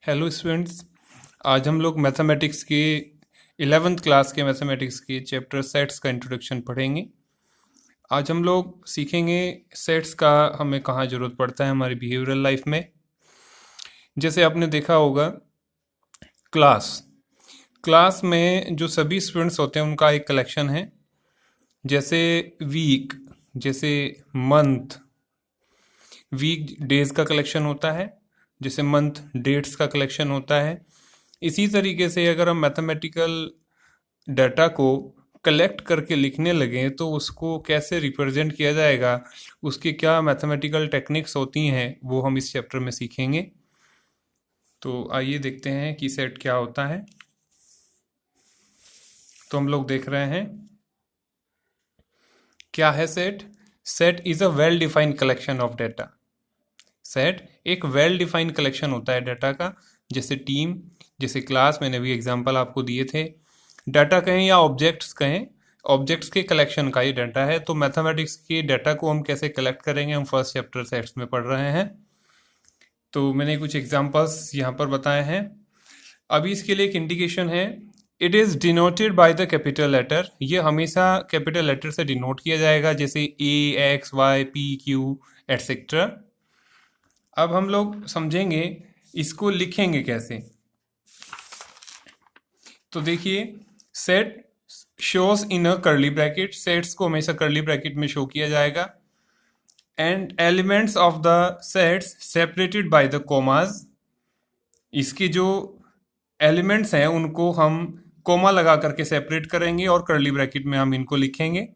Hello students, आज हम लोग मैथमेटिक्स के 11th क्लास के मैथमेटिक्स के चैप्टर सेट्स का इंट्रोडक्शन पढ़ेंगे। आज हम लोग सीखेंगे सेट्स का हमें कहाँ ज़रूरत पड़ता है हमारी बिहेवियरल लाइफ में। जैसे आपने देखा होगा क्लास क्लास में जो सभी स्टूडेंट्स होते हैं उनका एक कलेक्शन है। जैसे वीक, जैसे मंथ, वीक डेज का कलेक्शन होता है, जैसे मंथ डेट्स का कलेक्शन होता है। इसी तरीके से अगर हम मैथमेटिकल डाटा को कलेक्ट करके लिखने लगें तो उसको कैसे रिप्रेजेंट किया जाएगा, उसकी क्या मैथमेटिकल टेक्निक्स होती हैं, वो हम इस चैप्टर में सीखेंगे। तो आइए देखते हैं कि सेट क्या होता है। तो हम लोग देख रहे हैं क्या है set. Set is a well defined collection of data. Set एक वेल डिफाइंड कलेक्शन होता है डाटा का। जैसे टीम, जैसे क्लास, मैंने भी एग्जांपल आपको दिए थे। डाटा कहें या ऑब्जेक्ट्स कहें, ऑब्जेक्ट्स के कलेक्शन का ये डाटा है। तो मैथमेटिक्स के डाटा को हम कैसे कलेक्ट करेंगे, हम फर्स्ट चैप्टर सेट्स में पढ़ रहे हैं। तो मैंने कुछ एग्जांपल्स यहाँ पर बताए हैं। अभी इसके लिए एक इंडिकेशन है, it is denoted by the capital letter. ये हमेशा कैपिटल लेटर से डिनोट किया जाएगा, जैसे A, X, Y, P, Q etcetera. अब हम लोग समझेंगे इसको लिखेंगे कैसे। तो देखिए, set shows in a curly bracket. Sets को हमेशा कर्ली ब्रैकेट में शो किया जाएगा। And elements of the sets separated by the commas. इसके जो एलिमेंट्स हैं उनको हम कोमा लगा करके सेपरेट करेंगे और कर्ली ब्रैकेट में हम इनको लिखेंगे।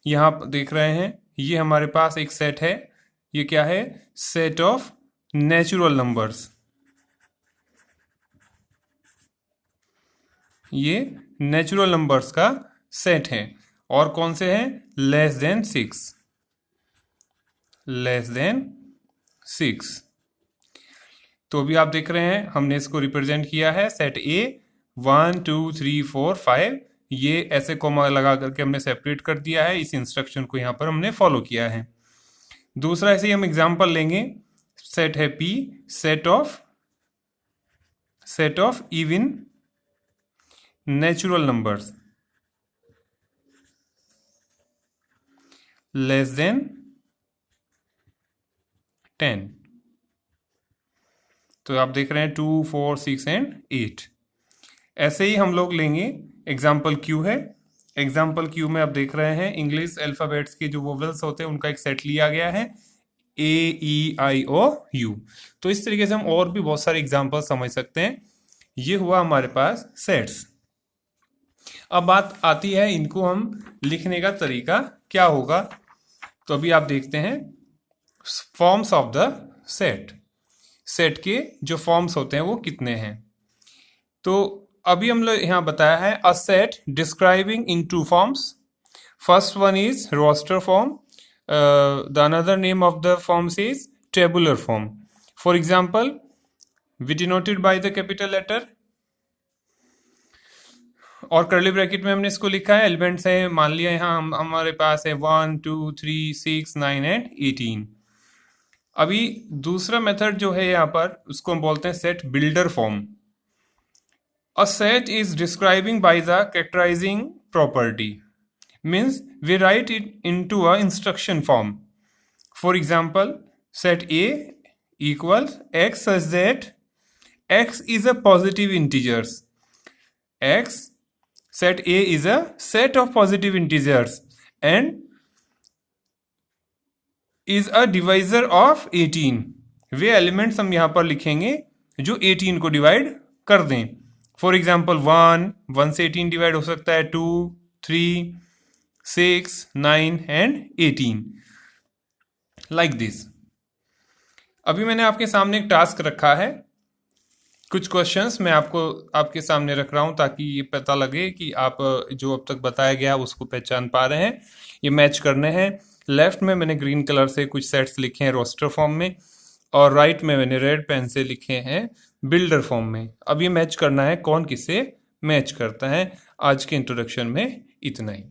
यहाँ आप देख रहे हैं, ये हमारे पास एक सेट है। ये क्या है? Set of natural numbers. ये नेचुरल नंबर्स का सेट है। और कौन से हैं? Less than 6, less than 6। तो अभी आप देख रहे हैं हमने इसको रिप्रेजेंट किया है। सेट ए 1 2 3 4 5, ये ऐसे कोमा लगा करके हमने सेपरेट कर दिया है। इस इंस्ट्रक्शन को यहाँ पर हमने फॉलो किया है। दूसरा ऐसे ही हम एग्जांपल लेंगे। सेट है P, set of even natural numbers less than 10। तो आप देख रहे हैं 2 4 6 एंड 8। ऐसे ही हम लोग लेंगे एग्जाम्पल क्यू है। एग्जाम्पल क्यू में आप देख रहे हैं इंग्लिश अल्फ़ाबेट्स के जो वोवेल्स होते हैं उनका एक सेट लिया गया है, ए, ई, आई, ओ, यू। तो इस तरीके से हम और भी बहुत सारे एग्जाम्पल समझ सकते हैं। ये हुआ हमारे पास सेट्स। अब बात आती है इनको हम लिखने का तरीका क्या होगा। तो अभी आप देखते हैं forms of the set. Set के जो फॉर्म्स होते हैं वो कितने हैं। तो अभी हम लोग यहाँ बताया है a set describing in 2 forms. First one is roster form, the another name of the forms is tabular form. For example, we denoted by the capital letter और कर्ली ब्रैकेट में हमने इसको लिखा है। एलिमेंट्स है, मान लिया यहाँ हमारे पास है 1 2 3 6 9 एंड 18। अभी दूसरा मेथड जो है यहाँ पर उसको हम बोलते हैं set builder form. A set is describing by the characterising property, means we write it into a instruction form. For example, set A equals X such that x is a positive integers. x, set A is a set of positive integers and is a divisor of 18. Way elements हम यहाँ पर लिखेंगे जो 18 को divide कर दें। For example 1 से 18 divide हो सकता है, 2 3 6 9 एंड 18, लाइक दिस। अभी मैंने आपके सामने एक टास्क रखा है। कुछ क्वेश्चंस मैं आपके सामने रख रहा हूं ताकि ये पता लगे कि आप जो अब तक बताया गया उसको पहचान पा रहे हैं। ये मैच करने हैं। लेफ्ट में मैंने ग्रीन कलर से कुछ सेट्स लिखे हैं रोस्टर फॉर्म में, और राइट में मैंने रेड पेन से लिखे हैं बिल्डर फॉर्म में। अब ये मैच करना है कौन किससे मैच करता है। आज के इंट्रोडक्शन में इतना ही।